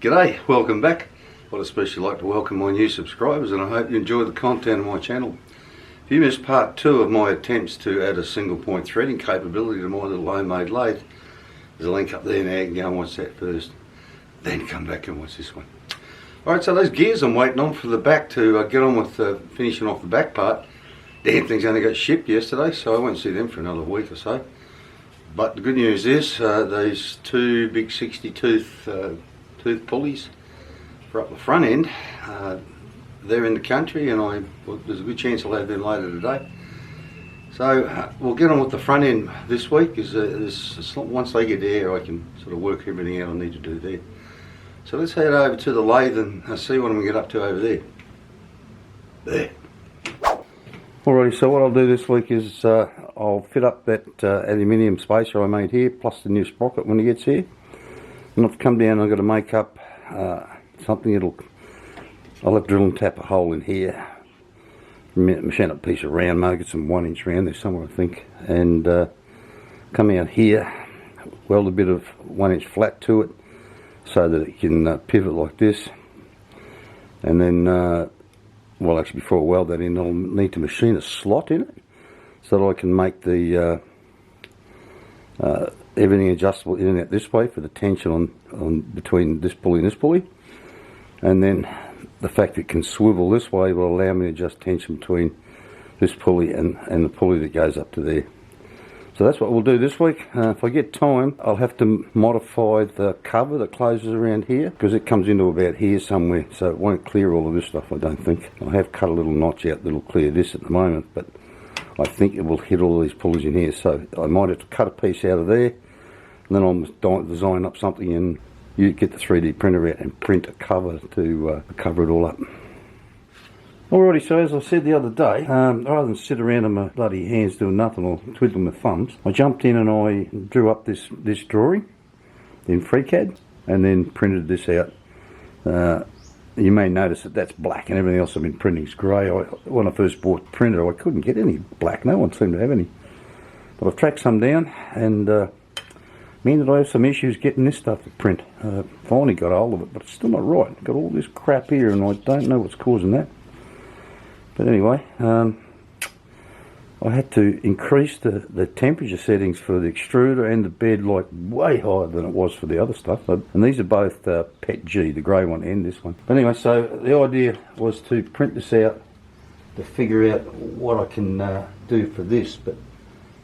G'day, welcome back. I'd especially like to welcome my new subscribers, and I hope you enjoy the content of my channel. If you missed part 2 of my attempts to add a single point threading capability to my little homemade lathe, there's a link up there now. You can go and watch that first, then come back and watch this one. Alright, so those gears I'm waiting on for the back to get on with finishing off the back part. Damn things only got shipped yesterday, so I won't see them for another week or so. But the good news is these two big 60 tooth pulleys for up the front end, they're in the country, and there's a good chance I'll have them later today. So we'll get on with the front end this week. Once they get there, I can sort of work everything out I need to do there. So let's head over to the lathe and see what I'm going to get up to over there. Alrighty, so what I'll do this week is I'll fit up that aluminium spacer I made here, plus the new sprocket when it gets here. And I've come down and I've got to make up something. I'll have to drill and tap a hole in here, machine up a piece of round, maybe get some 1-inch round there somewhere I think, and come out here, weld a bit of 1-inch flat to it so that it can pivot like this. And then, well, actually before I weld that in, I'll need to machine a slot in it so that I can make the everything adjustable in and out this way for the tension on between this pulley and this pulley. And then the fact it can swivel this way will allow me to adjust tension between this pulley and the pulley that goes up to there. So that's what we'll do this week. If I get time, I'll have to modify the cover that closes around here, because it comes into about here somewhere, so it won't clear all of this stuff, I don't think. I have cut a little notch out that'll clear this at the moment, but I think it will hit all these pulleys in here, so I might have to cut a piece out of there, and then I'll design up something and you get the 3D printer out and print a cover to cover it all up. Alrighty, so as I said the other day, rather than sit around on my bloody hands doing nothing or twiddling my thumbs, I jumped in and I drew up this drawing in FreeCAD and then printed this out. You may notice that that's black and everything else I've been printing is grey. When I first bought the printer, I couldn't get any black. No one seemed to have any. But I've tracked some down, and mean that I have some issues getting this stuff to print. Finally got hold of it, but it's still not right. Got all this crap here and I don't know what's causing that. But anyway, I had to increase the temperature settings for the extruder and the bed like way higher than it was for the other stuff. And these are both PET G, the grey one and this one. But anyway, so the idea was to print this out to figure out what I can do for this,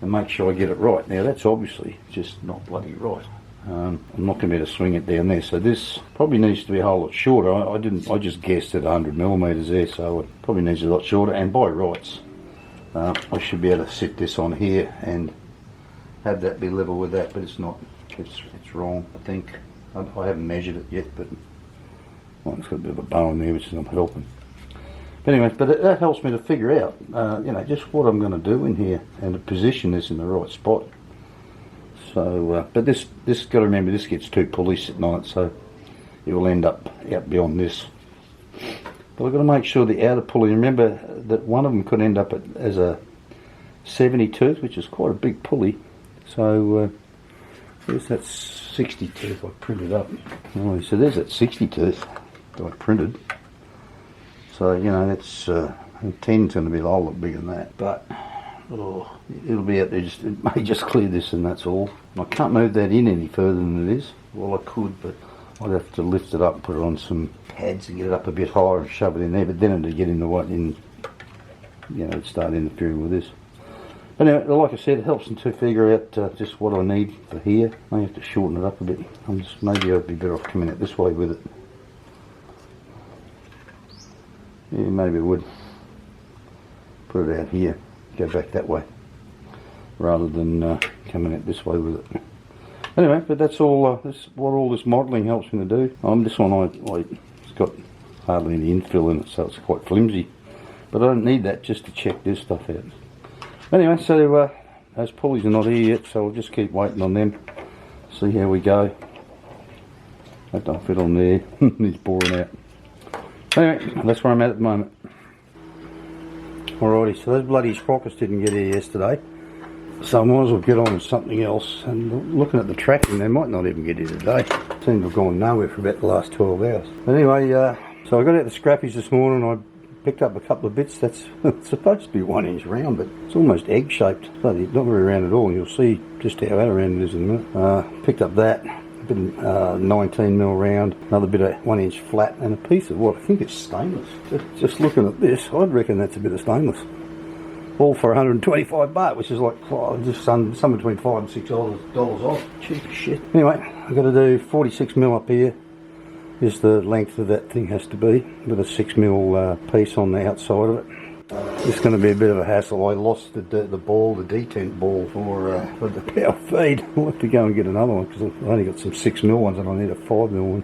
and make sure I get it right. Now that's obviously just not bloody right. I'm not going to be able to swing it down there, so this probably needs to be a whole lot shorter. I just guessed at 100mm there, so it probably needs a lot shorter, and by rights I should be able to sit this on here and have that be level with that, but it's not. It's wrong, I think. I haven't measured it yet, but well, it's got a bit of a bone there which is not helping. But anyway, that helps me to figure out you know, just what I'm going to do in here and to position this in the right spot. So, but this got to remember, this gets 2 pulleys sitting on it, so it will end up out beyond this. But I've got to make sure the outer pulley, remember that one of them could end up as a 70 tooth, which is quite a big pulley. So there's that 60 tooth I printed up. Oh, so there's that 60 tooth that I printed. So, you know, that's 10's going to be a whole lot bigger than that. But it'll be out there, it may just clear this and that's all. I can't move that in any further than it is. Well, I could, but I'd have to lift it up and put it on some pads and get it up a bit higher and shove it in there, but then it'd get in the what in, you know, it'd start interfering with this. But anyway, like I said, it helps me to figure out just what I need for here. I have to shorten it up a bit. Maybe I'd be better off coming out this way with it. Yeah, maybe I would put it out here, go back that way, rather than coming out this way with it. Anyway, but that's all. That's what all this modelling helps me to do. This one, it's got hardly any infill in it, so it's quite flimsy. But I don't need that just to check this stuff out. Anyway, so those pulleys are not here yet, so we'll just keep waiting on them. See how we go. That don't fit on there. He's boring out. Anyway, that's where I'm at the moment. Alrighty, so those bloody sprockets didn't get here yesterday, so I might as well get on with something else. And looking at the tracking, they might not even get here today. seem to have gone nowhere for about the last 12 hours. Anyway, so I got out the scrappies this morning. I picked up a couple of bits. That's supposed to be 1 inch round, but it's almost egg shaped. Bloody not very round at all. You'll see just how round it is in a minute. Picked up that. A bit of 19mm round, another bit of 1 inch flat, and a piece of what I think is stainless. Just looking at this, I'd reckon that's a bit of stainless. All for 125 baht, which is like just somewhere between $5 and $6 off. Cheap as shit. Anyway, I've got to do 46mm up here. Is the length of that thing has to be, with a 6mm piece on the outside of it. It's going to be a bit of a hassle. I lost the ball, the detent ball for the power feed. I'll have to go and get another one because I've only got some 6mm ones and I need a 5mm one.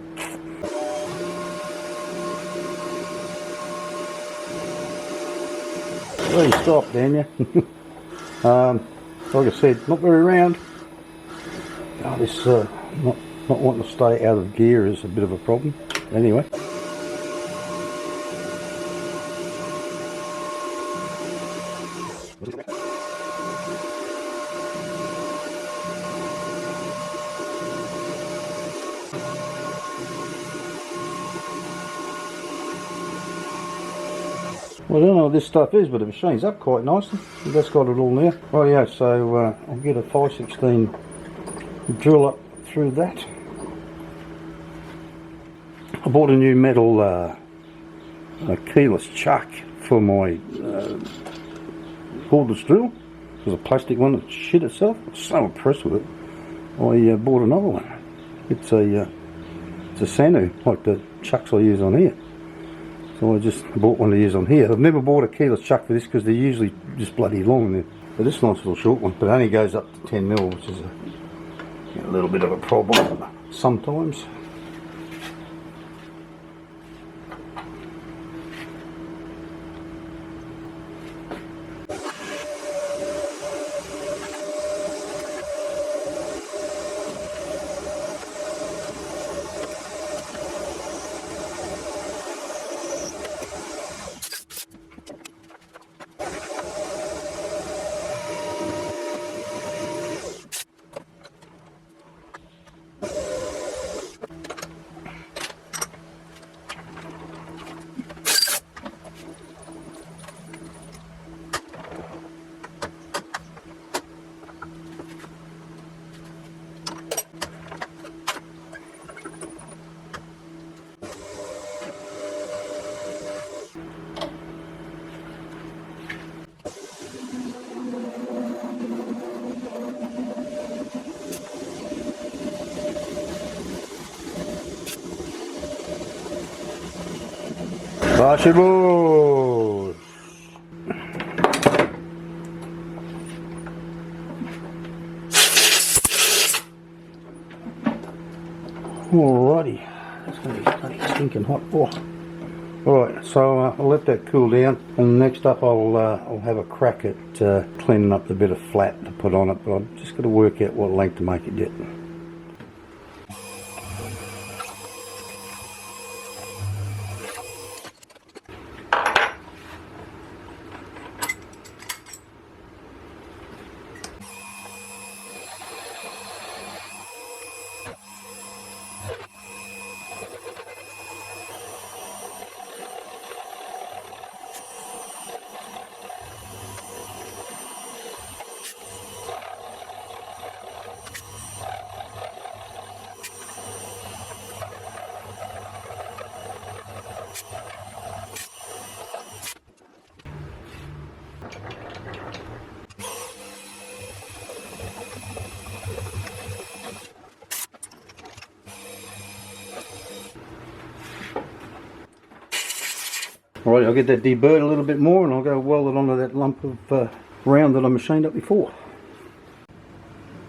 Well, you stop, damn you. Like I said, not very round. Oh, this not wanting to stay out of gear is a bit of a problem. Anyway. Well, I don't know what this stuff is, but the machine's up quite nicely. That's got it all now. Oh yeah, so I'll get a 5/16 drill up through that. I bought a new metal a keyless chuck for my cordless drill. It was a plastic one that shit itself. I was so impressed with it. I bought another one. It's a Sanu, like the chucks I use on here. So I just bought one to use on here. I've never bought a keyless chuck for this because they're usually just bloody long. But this nice little short one, but it only goes up to 10mm, which is a little bit of a problem sometimes. Vamos! Alrighty, that's going to be bloody stinking hot. Oh. Alright, so I'll let that cool down, and next up I'll have a crack at cleaning up the bit of flat to put on it, but I've just got to work out what length to make it yet. Alright, I'll get that deburred a little bit more and I'll go weld it onto that lump of round that I machined up before.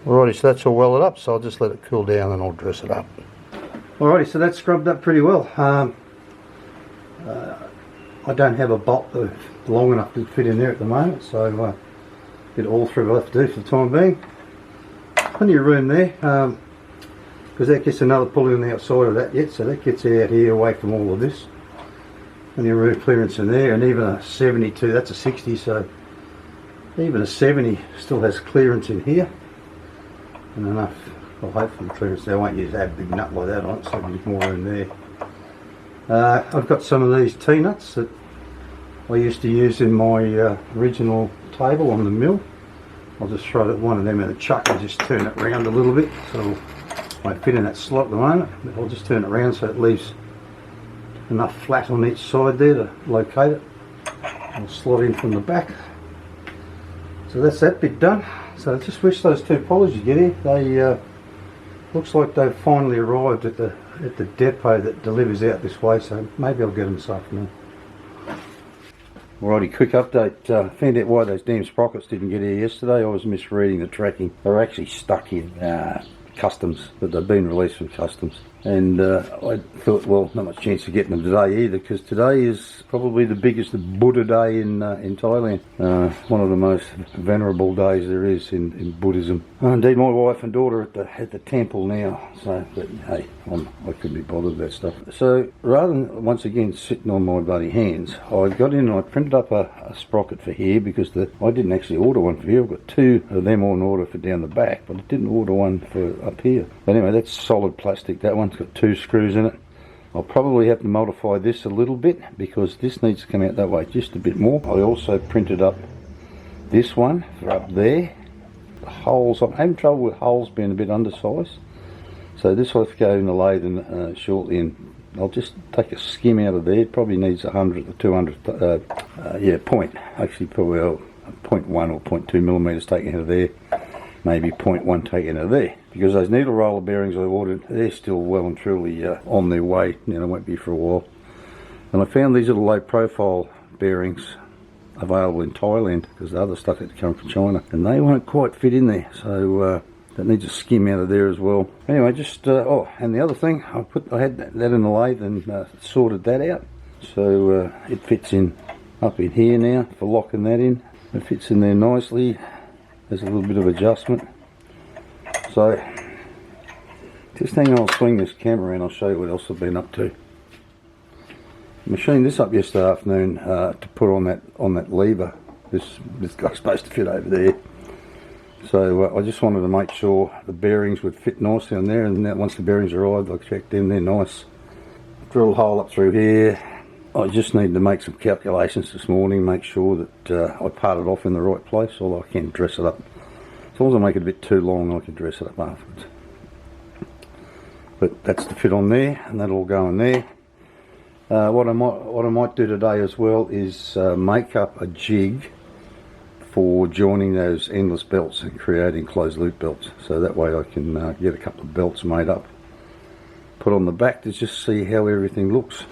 Alrighty, so that's all welded up, so I'll just let it cool down and I'll dress it up. Alrighty, so that's scrubbed up pretty well. I don't have a bolt long enough to fit in there at the moment, so get all through what I have to do for the time being. Plenty of room there, because that gets another pulley on the outside of that yet, so that gets out here away from all of this. Plenty of roof clearance in there, and even a 72, that's a 60, so even a 70 still has clearance in here, and enough Well, hopefully clear it, so I won't use that big nut like that on it, so there's more room there. I've got some of these T-nuts that I used to use in my original table on the mill. I'll just throw one of them in the chuck and just turn it around a little bit, so it won't fit in that slot at the moment. I'll just turn it around so it leaves enough flat on each side there to locate it. I'll slot in from the back. So that's that bit done. So I just wish those two pulleys you get here, they looks like they've finally arrived at the depot that delivers out this way, so maybe I'll get them this afternoon. Alrighty, quick update. Found out why those damn sprockets didn't get here yesterday. I was misreading the tracking. They were actually stuck in customs, but they've been released from customs. And I thought, well, not much chance of getting them today either, because today is probably the biggest Buddha day in Thailand. One of the most venerable days there is in Buddhism. Indeed, my wife and daughter at the temple now. So, but hey, I couldn't be bothered with that stuff. So rather than once again sitting on my bloody hands, I got in and I printed up a sprocket for here, because I didn't actually order one for here. I've got two of them on order for down the back, but I didn't order one for up here. But anyway, that's solid plastic. That one's got 2 screws in it. I'll probably have to modify this a little bit, because this needs to come out that way just a bit more. I also printed up this one for up there. The holes, I'm having trouble with holes being a bit undersized, so this will have to go in the lathe shortly, and I'll just take a skim out of there. It probably needs 100 or 200 point, actually probably 0.1 or 0.2 millimeters taken out of there, maybe 0.1 taken out of there, because those needle roller bearings I ordered, they're still well and truly on their way. Won't be for a while. And I found these little low profile bearings available in Thailand, because the other stuff had to come from China, and they won't quite fit in there, so that needs a skim out of there as well. Anyway, just and the other thing, I had that in the lathe and sorted that out, so it fits in up in here now for locking that in. It fits in there nicely. There's a little bit of adjustment. So just hang on, I'll swing this camera around, I'll show you what else I've been up to. I machined this up yesterday afternoon to put on that lever. This guy's supposed to fit over there. So I just wanted to make sure the bearings would fit nicely on there, and then once the bearings arrived, I checked them, they're nice. Drill a hole up through here. I just need to make some calculations this morning, make sure that I part it off in the right place, although I can dress it up. As long as I make it a bit too long, I can dress it up afterwards. But that's the fit on there, and that'll all go in there. What I might do today as well is make up a jig for joining those endless belts and creating closed loop belts. So that way I can get a couple of belts made up, put on the back to just see how everything looks.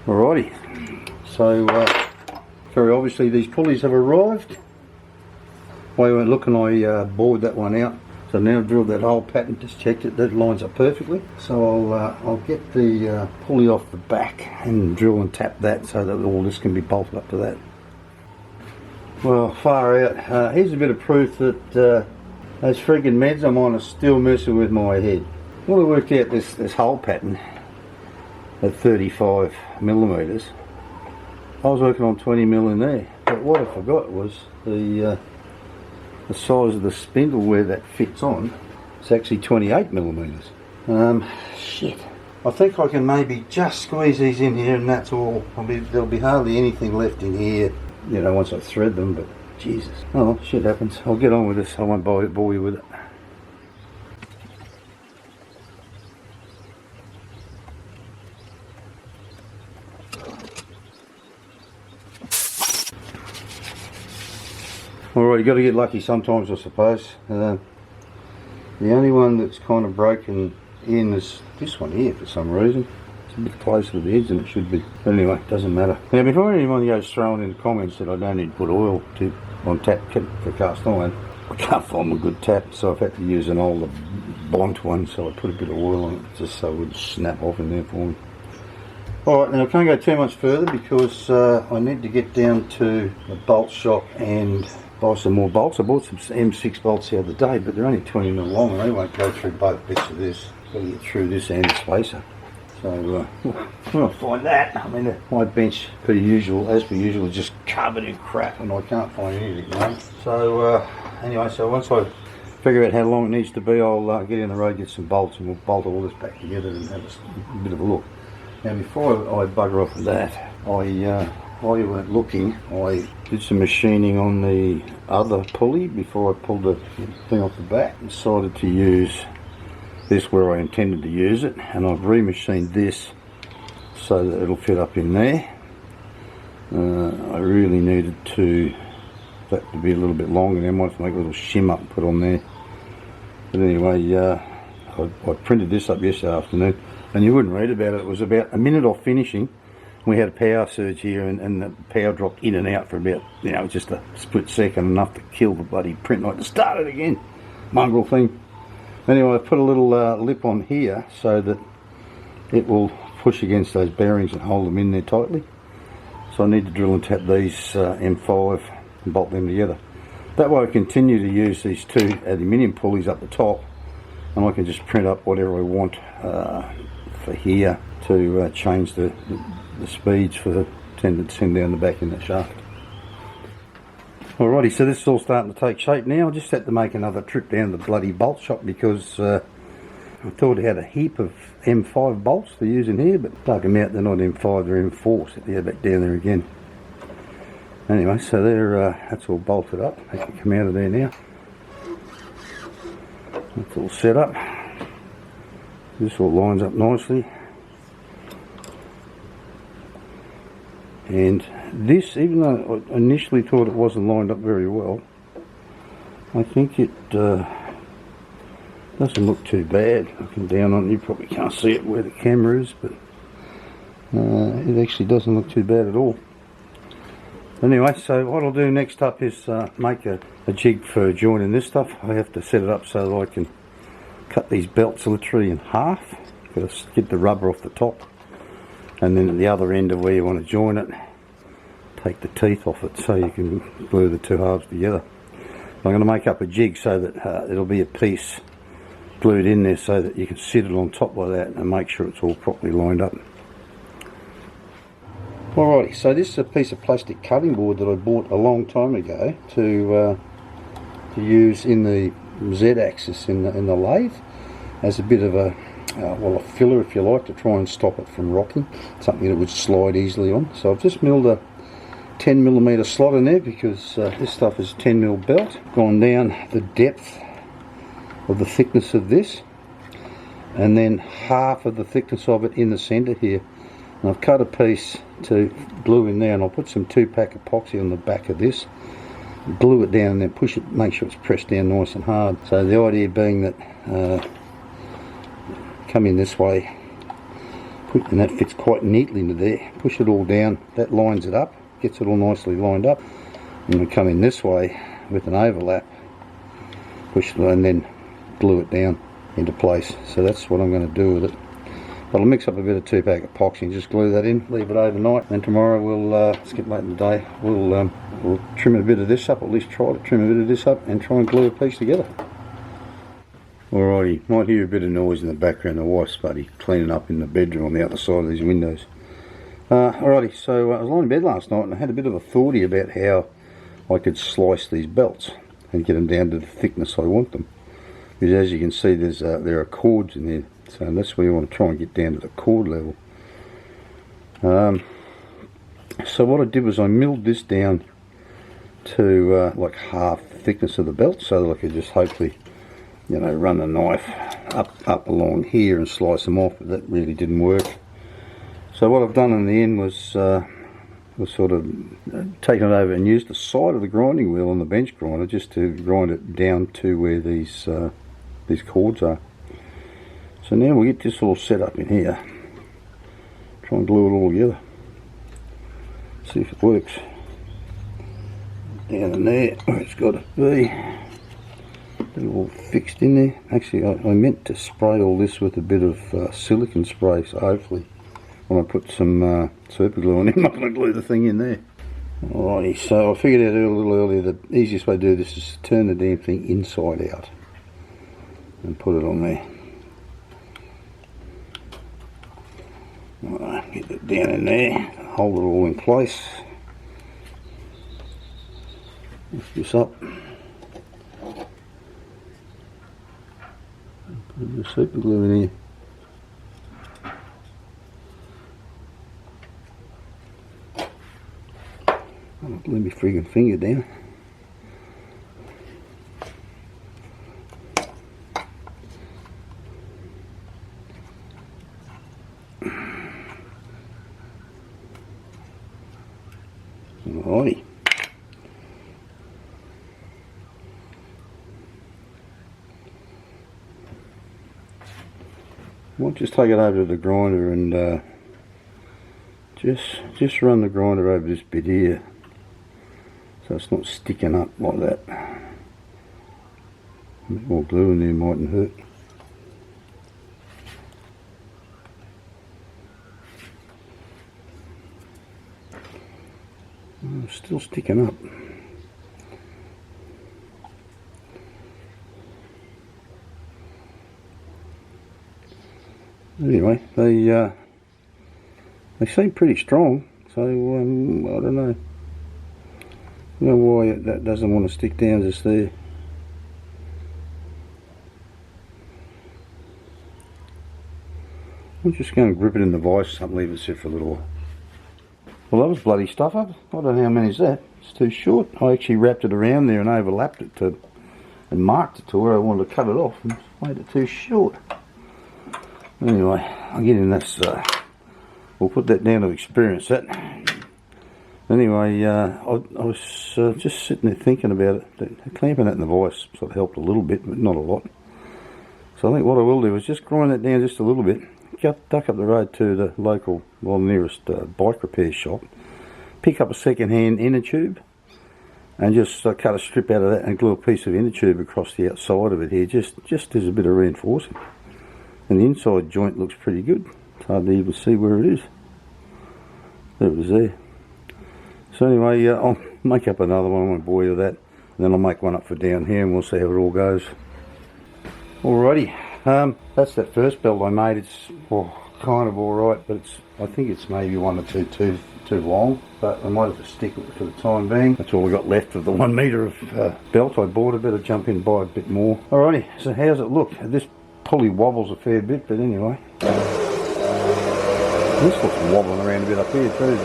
Alrighty, so very obviously these pulleys have arrived. While we weren't looking, I bored that one out. So now I've drilled that hole pattern, just checked it, that lines up perfectly. So I'll get the pulley off the back and drill and tap that so that all this can be bolted up to that. Well, far out. Here's a bit of proof that those friggin' meds I'm on are still messing with my head. Well, I worked out this hole pattern at 35 millimeters. I was working on 20 mil in there, but what I forgot was the size of the spindle where that fits on. It's actually 28 millimeters. Shit. I think I can maybe just squeeze these in here, and that's all. There'll be hardly anything left in here, once I thread them, but Jesus. Oh, shit happens. I'll get on with this. I won't bore you with it. Alright, you've got to get lucky sometimes, I suppose. The only one that's kind of broken in is this one here for some reason. It's a bit closer to the edge than it should be. But anyway, it doesn't matter. Now, before anyone goes throwing in the comments that I don't need to put oil on tap for cast iron, I can't find a good tap, so I've had to use an older blunt one, so I put a bit of oil on it just so it would snap off in there for me. Alright, now I can't go too much further because I need to get down to the bolt shop and buy some more bolts. I bought some M6 bolts the other day, but they're only 20 mil long and they won't go through both bits of this. Got to get through this and the spacer. So when I find that, I mean my bench as per usual is just covered in crap and I can't find anything, you know. So anyway, so once I figure out how long it needs to be, I'll get in the road, get some bolts, and we'll bolt all this back together and have a bit of a look. Now before I bugger off with that, while you weren't looking, I did some machining on the other pulley before I pulled the thing off the back. Decided to use this where I intended to use it, and I've remachined this so that it'll fit up in there. I really needed that to be a little bit longer. I might have to make a little shim up and put on there. But anyway, I printed this up yesterday afternoon, and you wouldn't read about it. It was about a minute off finishing. We had a power surge here, and the power dropped in and out for about, you know, just a split second, enough to kill the bloody print. I had to start it again. Mongrel thing. Anyway, I put a little lip on here so that it will push against those bearings and hold them in there tightly. So I need to drill and tap these M5 and bolt them together. That way I continue to use these two aluminium pulleys up the top, and I can just print up whatever I want for here to change the speeds for the send down the back in the shaft. Alrighty, so this is all starting to take shape now. I just had to make another trip down to the bloody bolt shop because I thought I had a heap of M5 bolts to use in here, but dug them out, they're not M5, they're M4, so they're back down there again. Anyway, so that's all bolted up. They can come out of there now. That's all set up. This all lines up nicely. And this, even though I initially thought it wasn't lined up very well, I think it doesn't look too bad. Looking down on it, you probably can't see it where the camera is, but it actually doesn't look too bad at all. Anyway, so what I'll do next up is make a jig for joining this stuff. I have to set it up so that I can cut these belts literally in half. Got to get the rubber off the top, and then at the other end of where you want to join it, take the teeth off it so you can glue the two halves together. I'm going to make up a jig so that it'll be a piece glued in there so that you can sit it on top like that and make sure it's all properly lined up. Alrighty, so this is a piece of plastic cutting board that I bought a long time ago to use in the Z-axis in the lathe as a bit of a well, a filler, if you like, to try and stop it from rocking, something that would slide easily on. So I've just milled a 10mm slot in there because this stuff is 10mm belt. Gone down the depth of the thickness of this, and then half of the thickness of it in the centre here. And I've cut a piece to glue in there, and I'll put some 2-pack epoxy on the back of this, glue it down and then push it, make sure it's pressed down nice and hard. So the idea being that come in this way, and that fits quite neatly into there. Push it all down, that lines it up, gets it all nicely lined up, and we come in this way with an overlap, push it and then glue it down into place. So that's what I'm going to do with it. But I'll mix up a bit of 2-pack epoxy and just glue that in, leave it overnight, and tomorrow we'll, it's getting late in the day, we'll trim a bit of this up, or at least try to trim a bit of this up and try and glue a piece together. Alrighty, might hear a bit of noise in the background. The wife's buddy cleaning up in the bedroom on the other side of these windows. Alrighty, so I was lying in bed last night and I had a bit of a thoughty about how I could slice these belts and get them down to the thickness I want them. Because as you can see, there are cords in there, so that's where you want to try and get down to the cord level. So what I did was I milled this down to like half the thickness of the belt, so that I could just hopefully, you know, run the knife up along here and slice them off, but that really didn't work. So what I've done in the end was sort of taken it over and used the side of the grinding wheel on the bench grinder just to grind it down to where these cords are. So now we'll get this all set up in here. Try and glue it all together. See if it works. Down in there where it's got to be. They're all fixed in there. Actually, I meant to spray all this with a bit of silicone spray, so hopefully I'm going to put some super glue on it. I'm not going to glue the thing in there. Alrighty, so I figured out a little earlier the easiest way to do this is to turn the damn thing inside out and put it on there. Alright, get it down in there, hold it all in place. Lift this up. Put the super glue in here. I'll glue my friggin' finger down. Alrighty. Might just take it over to the grinder and just run the grinder over this bit here, so it's not sticking up like that. A bit more glue in there mightn't hurt. Oh, it's still sticking up. Anyway, they seem pretty strong, so I don't know. I don't know why that doesn't want to stick down just there. I'm just going to grip it in the vise and leave it sit for a little while. Well, that was bloody stuff up. I don't know how many is that. It's too short. I actually wrapped it around there and overlapped it and marked it to where I wanted to cut it off and made it too short. Anyway, I'll get in this. We'll put that down to experience that. Anyway, I was just sitting there thinking about it. Clamping it in the vise sort of helped a little bit, but not a lot. So I think what I will do is just grind that down just a little bit. Duck up the road to the local, nearest bike repair shop. Pick up a second-hand inner tube and just cut a strip out of that and glue a piece of inner tube across the outside of it here, just as a bit of reinforcing. And the inside joint looks pretty good. It's hard to even see where it is. There it is there. So anyway, I'll make up another one. I won't bore you with that. And then I'll make one up for down here and we'll see how it all goes. Alrighty, that's that first belt I made. It's kind of alright, but I think it's maybe one or two too long, but I might have to stick with it for the time being. That's all I got left of the 1 metre of belt I bought. I better jump in and buy a bit more. Alrighty, so how's it look? This pulley wobbles a fair bit, but anyway. This looks wobbling around a bit up here too.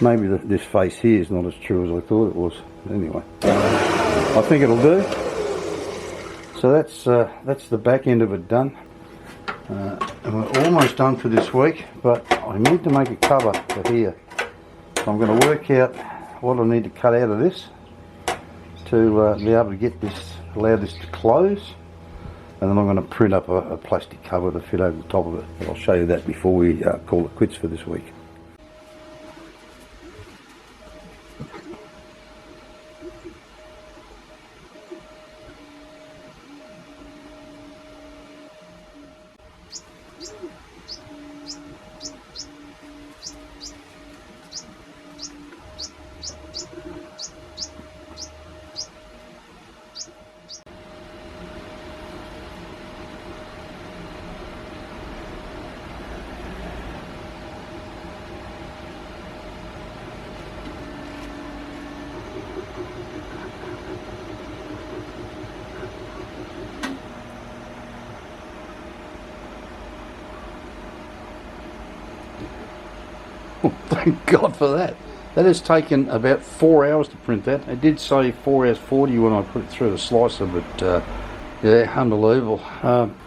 Maybe this face here is not as true as I thought it was. Anyway, I think it'll do. So that's the back end of it done. And we're almost done for this week, but I need to make a cover for here. So I'm going to work out what I need to cut out of this to be able to get this, allow this to close. And then I'm going to print up a plastic cover to fit over the top of it. But I'll show you that before we call it quits for this week. Thank God for that. That has taken about 4 hours to print that. It did say 4 hours 40 when I put it through the slicer, but yeah, unbelievable.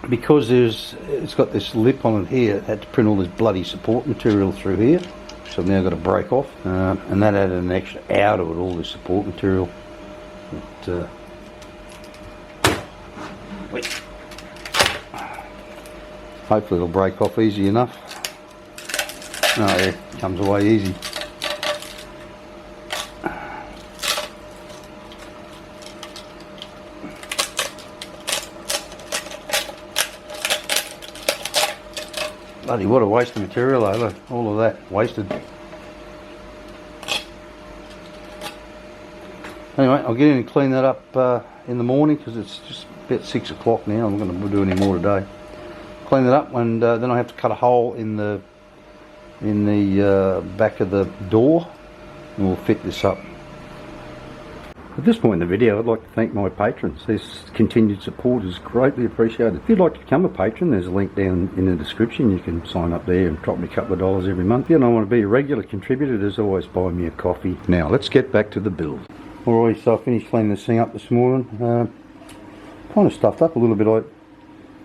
Because it's got this lip on it here, it had to print all this bloody support material through here. So I've now got to break off, and that added an extra hour to it, all this support material. But, hopefully it'll break off easy enough. Oh yeah, comes away easy. Bloody what a waste of material though, look, all of that wasted. Anyway, I'll get in and clean that up in the morning because it's just about 6 o'clock now. I'm not going to do any more today. Clean it up, and then I have to cut a hole in the back of the door, and we'll fit this up. At this point in the video, I'd like to thank my patrons. Their continued support is greatly appreciated. If you'd like to become a patron, there's a link down in the description. You can sign up there and drop me a couple of dollars every month. If you don't want to be a regular contributor, there's always buy me a coffee. Now, let's get back to the build. Alright, so I finished cleaning this thing up this morning. Kind of stuffed up a little bit.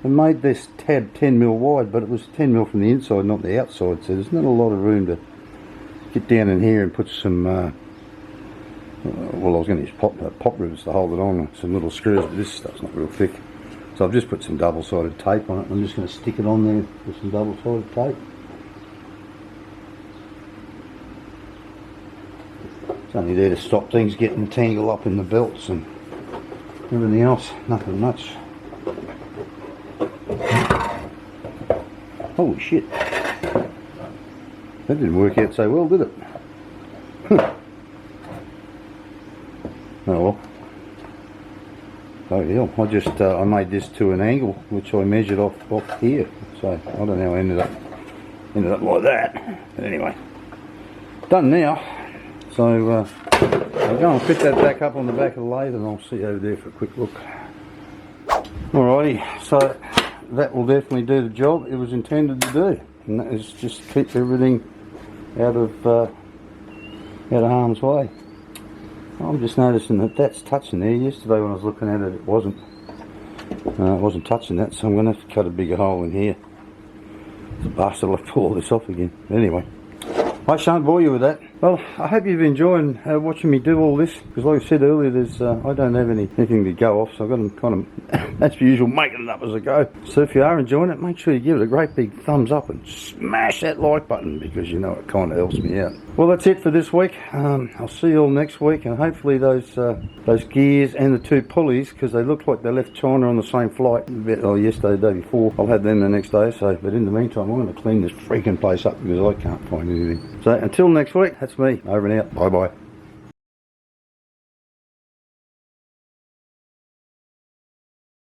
I made this tab 10mm wide, but it was 10mm from the inside, not the outside, so there's not a lot of room to get down in here and put some well, I was going to use pop rivets to hold it on, some little screws, but this stuff's not real thick. So I've just put some double-sided tape on it. I'm just going to stick it on there with some double-sided tape. It's only there to stop things getting tangled up in the belts and everything else, nothing much. Holy shit. That didn't work out so well, did it? Oh well. Oh hell, I made this to an angle which I measured off here. So I don't know how I ended up like that. But anyway, done now. So I'll go and fit that back up on the back of the lathe, and I'll see you over there for a quick look. Alrighty, so that will definitely do the job it was intended to do, and that is just keep everything out of harm's way. I'm just noticing that that's touching there. Yesterday when I was looking at it, it wasn't touching that, so I'm going to have to cut a bigger hole in here. The bastard will have to pull all this off again. But anyway, I shan't bore you with that. Well, I hope you've enjoyed watching me do all this, because like I said earlier, there's I don't have anything to go off, so I've got to kind of, as per usual, making it up as I go. So if you are enjoying it, make sure you give it a great big thumbs up and smash that like button, because you know it kind of helps me out. Well, that's it for this week. I'll see you all next week, and hopefully those gears and the two pulleys, because they look like they left China on the same flight yesterday, the day before, I'll have them the next day. So, but in the meantime, I'm going to clean this freaking place up because I can't find anything. So until next week, that's me, over and out. Bye bye.